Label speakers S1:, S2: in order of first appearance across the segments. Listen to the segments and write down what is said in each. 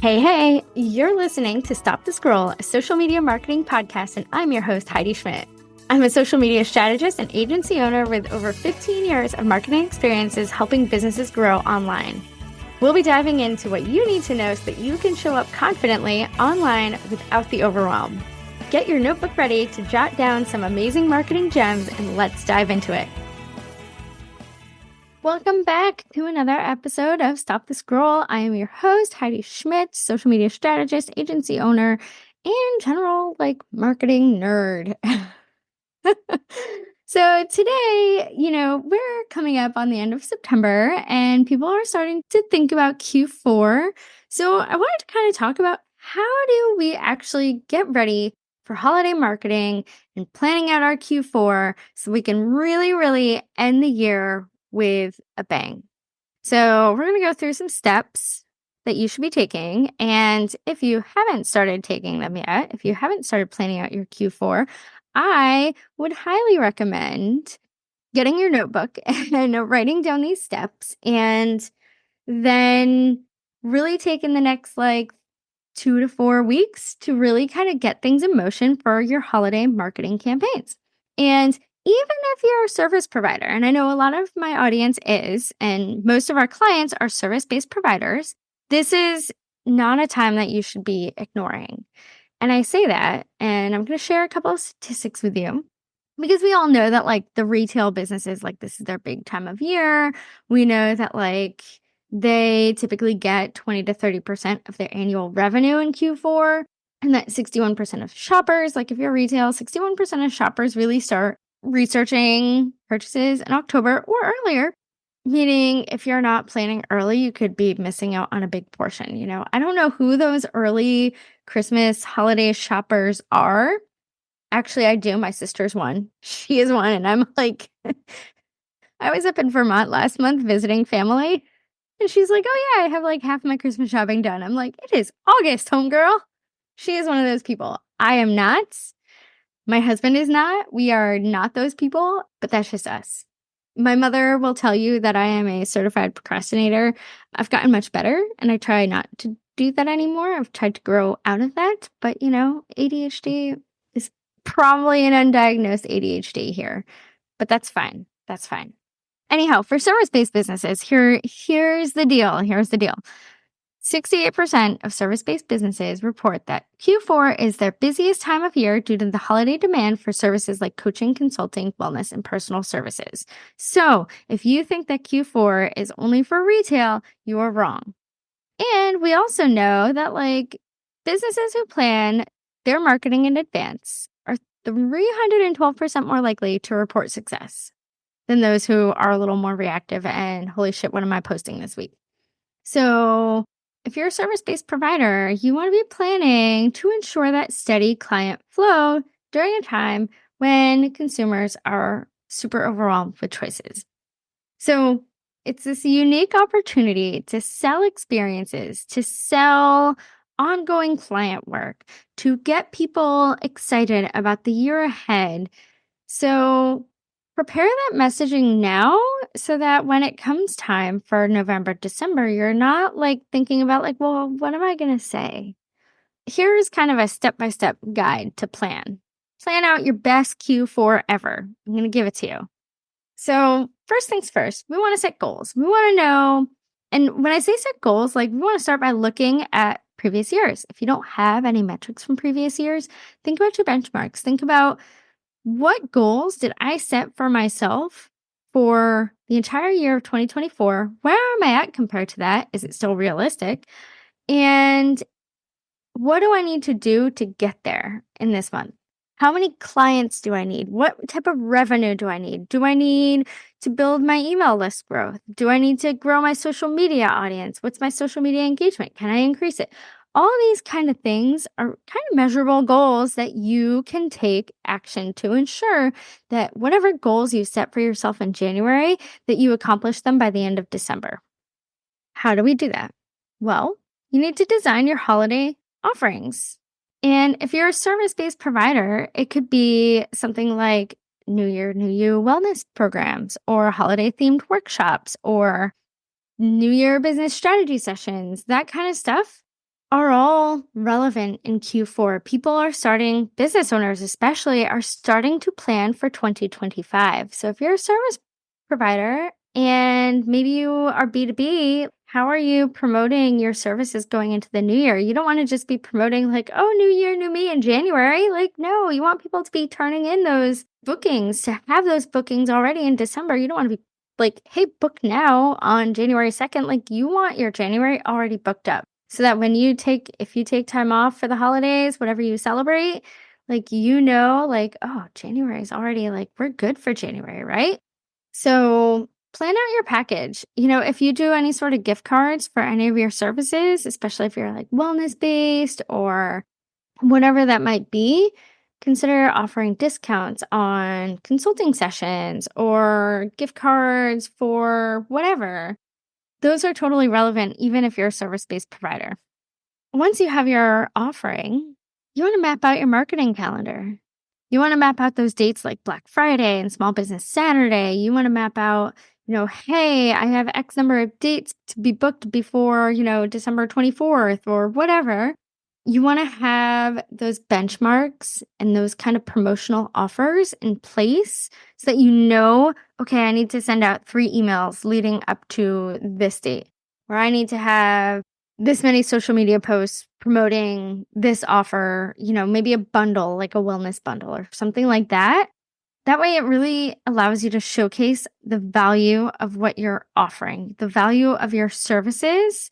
S1: Hey, you're listening to Stop the Scroll, a social media marketing podcast, and I'm your host, Heidi Schmidt. I'm a social media strategist and agency owner with over 15 years of marketing experiences helping businesses grow online. We'll be diving into what you need to know so that you can show up confidently online without the overwhelm. Get your notebook ready to jot down some amazing marketing gems, and let's dive into it. Welcome back to another episode of Stop the Scroll. I am your host, Heidi Schmidt, social media strategist, agency owner, and general marketing nerd. So today, we're coming up on the end of September and people are starting to think about Q4. So I wanted to kind of talk about how do we actually get ready for holiday marketing and planning out our Q4 so we can really end the year with a bang. So we're going to go through some steps that you should be taking. And if you haven't started taking them yet, if you haven't started planning out your Q4, I would highly recommend getting your notebook and writing down these steps and then really taking the next 2 to 4 weeks to really kind of get things in motion for your holiday marketing campaigns. And even if you're a service provider, and I know a lot of my audience is, and most of our clients are service-based providers, this is not a time that you should be ignoring. And I say that, and I'm going to share a couple of statistics with you because we all know that the retail businesses, this is their big time of year. We know that they typically get 20 to 30% of their annual revenue in Q4. And that 61% of shoppers, if you're retail, 61% of shoppers really start researching purchases in October or earlier. Meaning, if you're not planning early, you could be missing out on a big portion. I don't know who those early Christmas holiday shoppers are. Actually, I do. My sister's one. She is one. And I'm I was up in Vermont last month visiting family. And she's like, oh yeah, I have half my Christmas shopping done. I'm like, it is August, homegirl. She is one of those people. I am not. My husband is not. We are not those people, but that's just us. My mother will tell you that I am a certified procrastinator. I've gotten much better and I try not to do that anymore. I've tried to grow out of that, but ADHD is probably an undiagnosed ADHD here, but that's fine. That's fine. Anyhow, for service-based businesses, here's the deal. 68% of service-based businesses report that Q4 is their busiest time of year due to the holiday demand for services like coaching, consulting, wellness, and personal services. So if you think that Q4 is only for retail, you are wrong. And we also know that businesses who plan their marketing in advance are 312% more likely to report success than those who are a little more reactive and holy shit, what am I posting this week? So if you're a service-based provider, you want to be planning to ensure that steady client flow during a time when consumers are super overwhelmed with choices. So it's this unique opportunity to sell experiences, to sell ongoing client work, to get people excited about the year ahead. So prepare that messaging now so that when it comes time for November, December, you're not thinking about well, what am I going to say? Here's kind of a step-by-step guide to plan. Plan out your best Q4 ever. I'm going to give it to you. So first things first, we want to set goals. We want to know, and when I say set goals, we want to start by looking at previous years. If you don't have any metrics from previous years, think about your benchmarks. Think about what goals did I set for myself for the entire year of 2024? Where am I at compared to that? Is it still realistic? And what do I need to do to get there in this month? How many clients do I need? What type of revenue do I need? Do I need to build my email list growth? Do I need to grow my social media audience? What's my social media engagement? Can I increase it? All of these kind of things are kind of measurable goals that you can take action to ensure that whatever goals you set for yourself in January, that you accomplish them by the end of December. How do we do that? Well, you need to design your holiday offerings. And if you're a service-based provider, it could be something like New Year, New You wellness programs or holiday-themed workshops or New Year business strategy sessions, that kind of stuff. are all relevant in Q4. People are starting, business owners especially, are starting to plan for 2025. So if you're a service provider and maybe you are B2B, how are you promoting your services going into the new year? You don't want to just be promoting like, oh, new year, new me in January. Like, no, you want people to be turning in those bookings, to have those bookings already in December. You don't want to be like, hey, book now on January 2nd. Like, you want your January already booked up so that when if you take time off for the holidays, whatever you celebrate, like, like, oh, January is already like, we're good for January, right? So plan out your package. If you do any sort of gift cards for any of your services, especially if you're like wellness based or whatever that might be, consider offering discounts on consulting sessions or gift cards for whatever. Those are totally relevant, even if you're a service-based provider. Once you have your offering, you want to map out your marketing calendar. You want to map out those dates like Black Friday and Small Business Saturday. You want to map out, hey, I have X number of dates to be booked before, December 24th or whatever. You want to have those benchmarks and those kind of promotional offers in place so that okay, I need to send out 3 emails leading up to this date, or I need to have this many social media posts promoting this offer, maybe a bundle, like a wellness bundle or something like that. That way, it really allows you to showcase the value of what you're offering, the value of your services.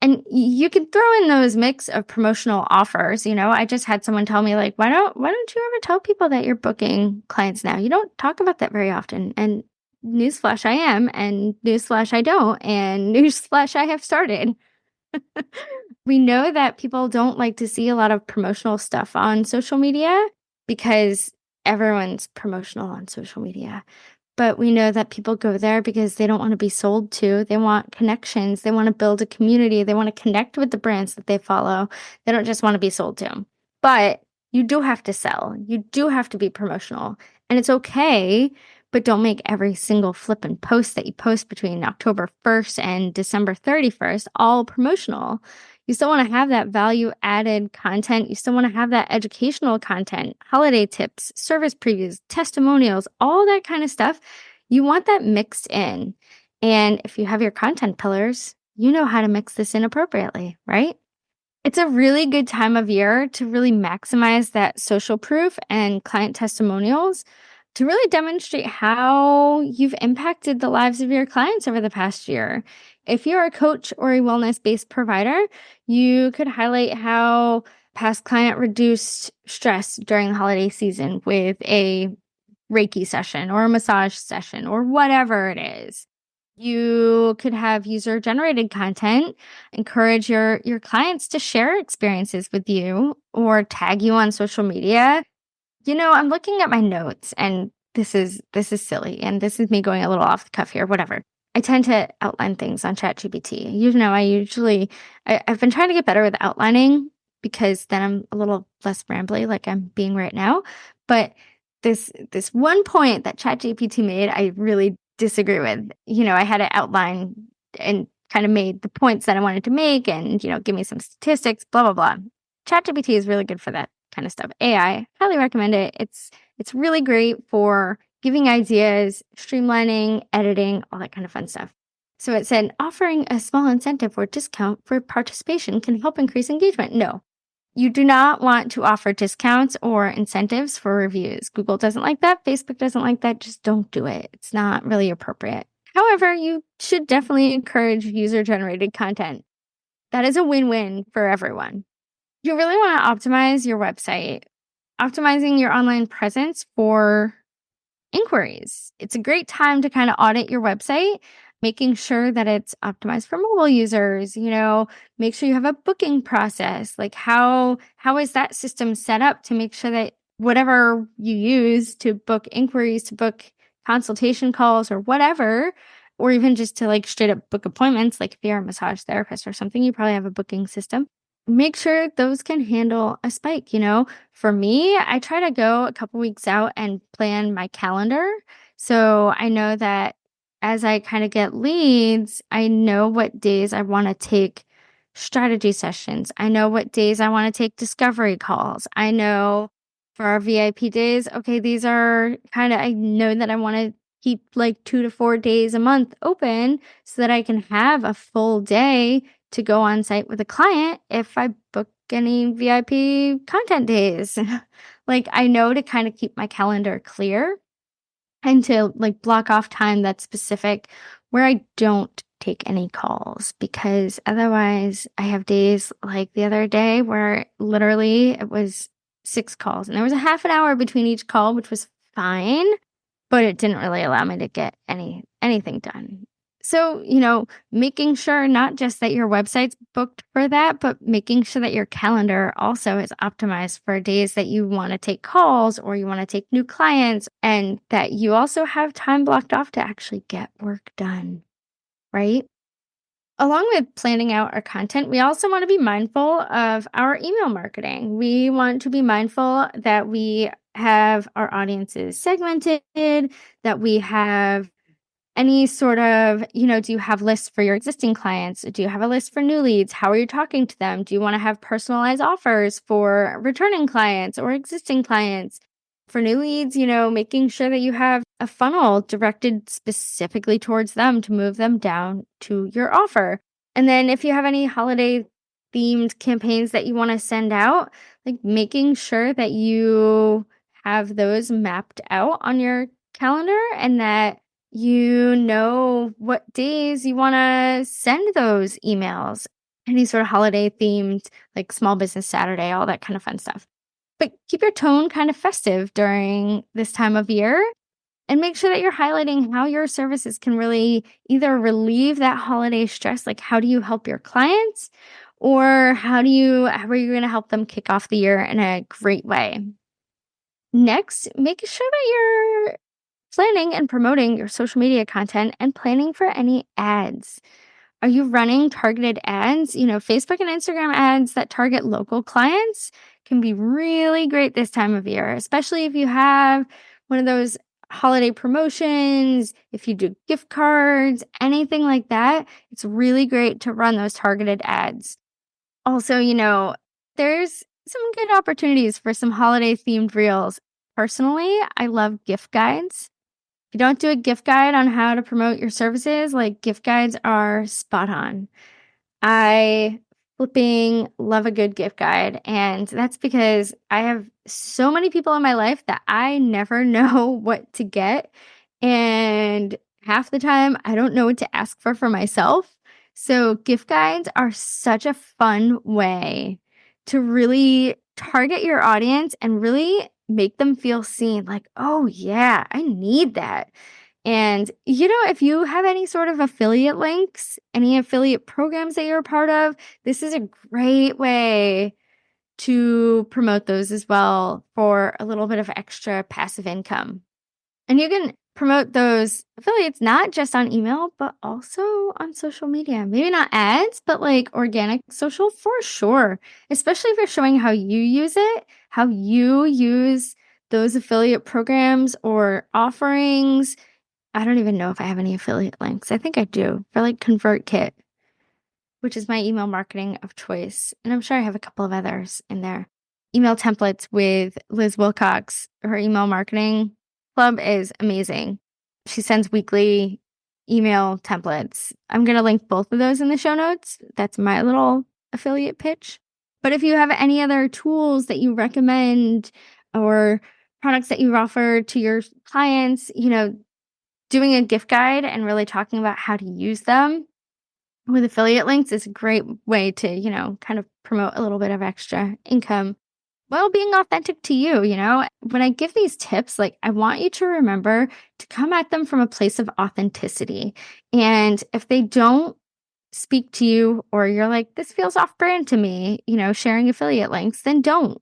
S1: And you can throw in those mix of promotional offers. I just had someone tell me, like, why don't you ever tell people that you're booking clients now? You don't talk about that very often. And newsflash, I am, and newsflash, I don't, and newsflash, I have started. We know that people don't like to see a lot of promotional stuff on social media because everyone's promotional on social media. But we know that people go there because they don't want to be sold to. They want connections. They want to build a community. They want to connect with the brands that they follow. They don't just want to be sold to. But you do have to sell. You do have to be promotional. And it's okay, but don't make every single flippin' post that you post between October 1st and December 31st all promotional. You still want to have that value added content. You still want to have that educational content, holiday tips, service previews, testimonials, all that kind of stuff. You want that mixed in. And if you have your content pillars, you know how to mix this in appropriately, right? It's a really good time of year to really maximize that social proof and client testimonials to really demonstrate how you've impacted the lives of your clients over the past year. If you're a coach or a wellness-based provider, you could highlight how past client reduced stress during the holiday season with a Reiki session or a massage session or whatever it is. You could have user-generated content, encourage your clients to share experiences with you or tag you on social media. I'm looking at my notes and this is silly and this is me going a little off the cuff here, whatever. I tend to outline things on ChatGPT. I've been trying to get better with outlining because then I'm a little less rambly like I'm being right now. But this one point that ChatGPT made, I really disagree with. I had to outline and kind of made the points that I wanted to make and, give me some statistics, blah, blah, blah. ChatGPT is really good for that kind of stuff. AI, highly recommend it. It's really great for giving ideas, streamlining, editing, all that kind of fun stuff. So it said, offering a small incentive or discount for participation can help increase engagement. No, you do not want to offer discounts or incentives for reviews. Google doesn't like that. Facebook doesn't like that. Just don't do it. It's not really appropriate. However, you should definitely encourage user-generated content. That is a win-win for everyone. You really want to optimize your website, optimizing your online presence for inquiries. It's a great time to kind of audit your website, making sure that it's optimized for mobile users, make sure you have a booking process. Like how is that system set up to make sure that whatever you use to book inquiries, to book consultation calls or whatever, or even just to like straight up book appointments, like if you're a massage therapist or something, you probably have a booking system. Make sure those can handle a spike. For me, I try to go a couple weeks out and plan my calendar. So I know that as I kind of get leads, I know what days I want to take strategy sessions. I know what days I want to take discovery calls. I know for our VIP days, okay, these are I know that I want to keep like 2 to 4 days a month open so that I can have a full day to go on site with a client if I book any VIP content days. Like I know to kind of keep my calendar clear and to like block off time that's specific where I don't take any calls, because otherwise I have days like the other day where literally it was 6 calls and there was a half an hour between each call, which was fine, but it didn't really allow me to get anything done. So, making sure not just that your website's booked for that, but making sure that your calendar also is optimized for days that you want to take calls or you want to take new clients, and that you also have time blocked off to actually get work done, right? Along with planning out our content, we also want to be mindful of our email marketing. We want to be mindful that we have our audiences segmented, that we have any sort of, do you have lists for your existing clients? Do you have a list for new leads? How are you talking to them? Do you want to have personalized offers for returning clients or existing clients? For new leads, making sure that you have a funnel directed specifically towards them to move them down to your offer. And then if you have any holiday themed campaigns that you want to send out, like making sure that you have those mapped out on your calendar and that you know what days you want to send those emails, any sort of holiday themed, like Small Business Saturday, all that kind of fun stuff. But keep your tone kind of festive during this time of year and make sure that you're highlighting how your services can really either relieve that holiday stress, like how do you help your clients, or how are you going to help them kick off the year in a great way. Next, make sure that you're planning and promoting your social media content and planning for any ads. Are you running targeted ads? Facebook and Instagram ads that target local clients can be really great this time of year, especially if you have one of those holiday promotions, if you do gift cards, anything like that. It's really great to run those targeted ads. Also, there's some good opportunities for some holiday themed reels. Personally, I love gift guides. If you don't do a gift guide on how to promote your services, like gift guides are spot on. I flipping love a good gift guide. And that's because I have so many people in my life that I never know what to get. And half the time, I don't know what to ask for myself. So, gift guides are such a fun way to really target your audience and really make them feel seen. Like, oh, yeah, I need that. And, if you have any sort of affiliate links, any affiliate programs that you're a part of, this is a great way to promote those as well for a little bit of extra passive income. And you can promote those affiliates not just on email, but also on social media. Maybe not ads, but like organic social for sure. Especially if you're showing how you use it, how you use those affiliate programs or offerings. I don't even know if I have any affiliate links. I think I do for like ConvertKit, which is my email marketing of choice. And I'm sure I have a couple of others in there. Email templates with Liz Wilcox. Her email marketing club is amazing. She sends weekly email templates. I'm going to link both of those in the show notes. That's my little affiliate pitch. But if you have any other tools that you recommend or products that you offer to your clients, doing a gift guide and really talking about how to use them with affiliate links is a great way to, kind of promote a little bit of extra income while being authentic to you. When I give these tips, like I want you to remember to come at them from a place of authenticity. And if they don't speak to you or you're like, this feels off brand to me, sharing affiliate links, then don't.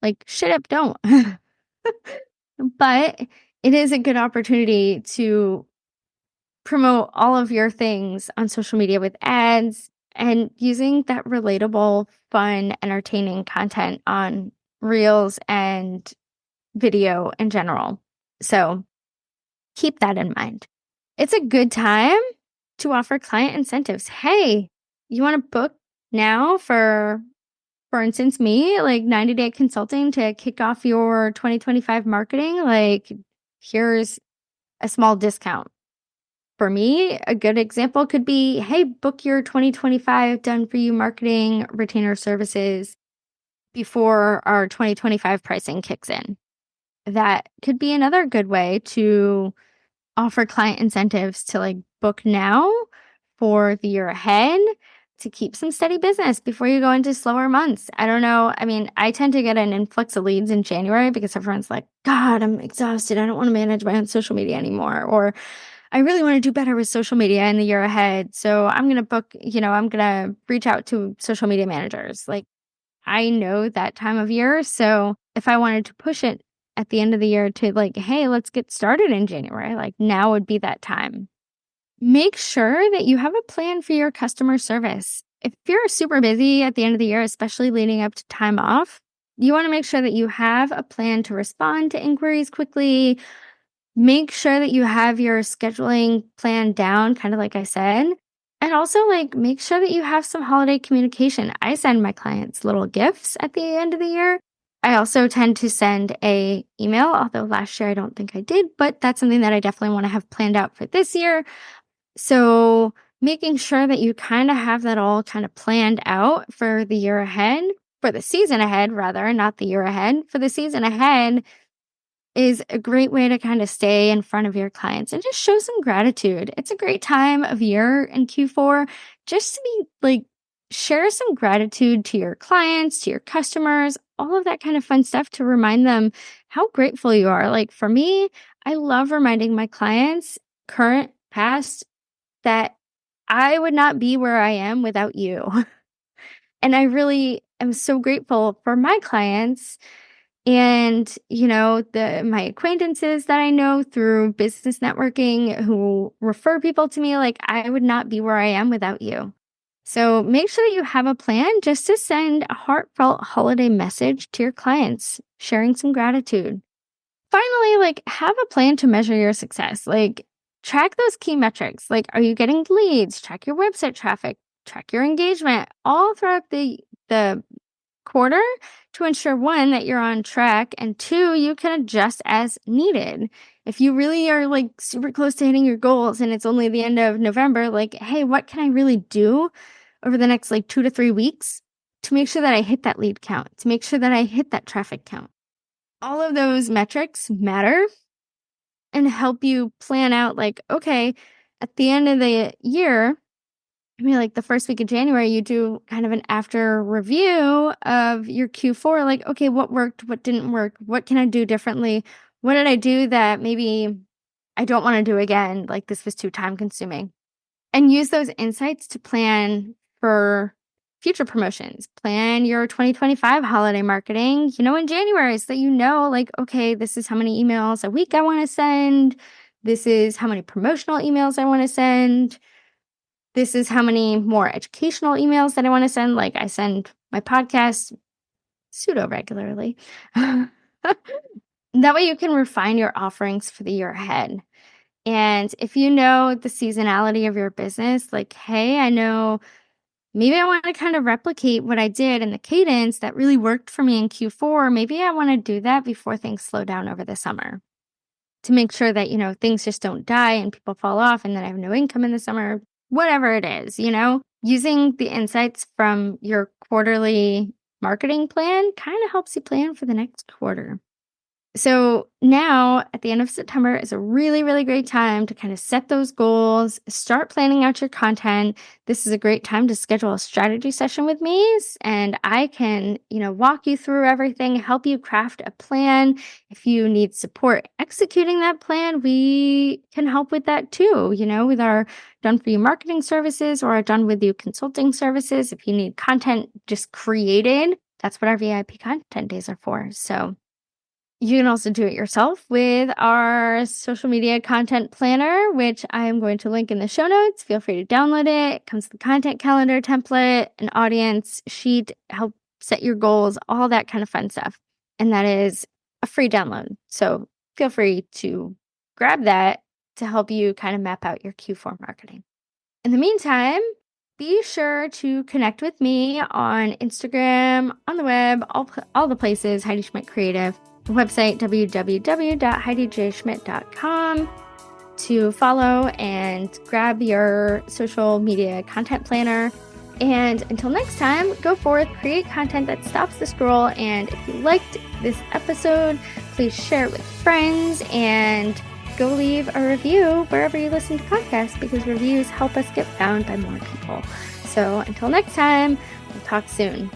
S1: Like, shit up, don't. But it is a good opportunity to promote all of your things on social media with ads and using that relatable, fun, entertaining content on reels and video in general. So keep that in mind. It's a good time to offer client incentives. Hey, You want to book now for instance, me, like 90-day consulting to kick off your 2025 marketing, like here's a small discount. For me, a good example could be, hey, book your 2025 done for you marketing retainer services before our 2025 pricing kicks in. That could be another good way to offer client incentives to like book now for the year ahead to keep some steady business before you go into slower months. I don't know. I mean, I tend to get an influx of leads in January because everyone's like, God, I'm exhausted. I don't want to manage my own social media anymore. Or I really want to do better with social media in the year ahead. So I'm going to book, I'm going to reach out to social media managers. Like I know that time of year. So if I wanted to push it at the end of the year to like, hey, let's get started in January, like now would be that time. Make sure that you have a plan for your customer service. If you're super busy at the end of the year, especially leading up to time off, you want to make sure that you have a plan to respond to inquiries quickly. Make sure that you have your scheduling plan down, kind of like I said. And also, like, make sure that you have some holiday communication. I send my clients little gifts at the end of the year. I also tend to send a email, although last year I don't think I did, but that's something that I definitely want to have planned out for this year. So making sure that you kind of have that all kind of planned out for the year ahead, for the season ahead, rather, not the year ahead, for the season ahead is a great way to kind of stay in front of your clients and just show some gratitude. It's a great time of year in Q4 just to be like, share some gratitude to your clients, to your customers, all of that kind of fun stuff to remind them how grateful you are. Like for me, I love reminding my clients, current, past, that I would not be where I am without you. And I really am so grateful for my clients and, my acquaintances that I know through business networking who refer people to me, like I would not be where I am without you. So make sure that you have a plan just to send a heartfelt holiday message to your clients, sharing some gratitude. Finally, like have a plan to measure your success. Like track those key metrics. Like, are you getting leads? Track your website traffic, track your engagement all throughout the quarter to ensure one, that you're on track, and two, you can adjust as needed. If you really are like super close to hitting your goals and it's only the end of November, like, hey, what can I really do over the next like 2 to 3 weeks to make sure that I hit that lead count, to make sure that I hit that traffic count? All of those metrics matter and help you plan out like, okay, at the end of the year, I mean, like the first week of January, you do kind of an after review of your Q4, like, okay, what worked, what didn't work, what can I do differently? What did I do that maybe I don't want to do again? Like this was too time consuming. And use those insights to plan for future promotions. Plan your 2025 holiday marketing, in January so that like, okay, this is how many emails a week I want to send. This is how many promotional emails I want to send. This is how many more educational emails that I want to send. Like I send my podcast pseudo regularly. That way you can refine your offerings for the year ahead. And if you know the seasonality of your business, like, hey, I know maybe I want to kind of replicate what I did in the cadence that really worked for me in Q4. Maybe I want to do that before things slow down over the summer to make sure that, things just don't die and people fall off and then I have no income in the summer, whatever it is, using the insights from your quarterly marketing plan kind of helps you plan for the next quarter. So now at the end of September is a really, really great time to kind of set those goals, start planning out your content. This is a great time to schedule a strategy session with me and I can, walk you through everything, help you craft a plan. If you need support executing that plan, we can help with that too, with our done for you marketing services or our done with you consulting services. If you need content just created, that's what our VIP content days are for. So you can also do it yourself with our social media content planner, which I am going to link in the show notes. Feel free to download it. It comes with the content calendar template, an audience sheet, help set your goals, all that kind of fun stuff. And that is a free download. So feel free to grab that to help you kind of map out your Q4 marketing. In the meantime, Be sure to connect with me on Instagram, on the web, all the places, Heidi Schmidt Creative, the website, www.heidijschmidt.com, to follow and grab your social media content planner. And until next time, go forth, create content that stops the scroll. And if you liked this episode, please share it with friends and go leave a review wherever you listen to podcasts, because reviews help us get found by more people. So until next time, we'll talk soon.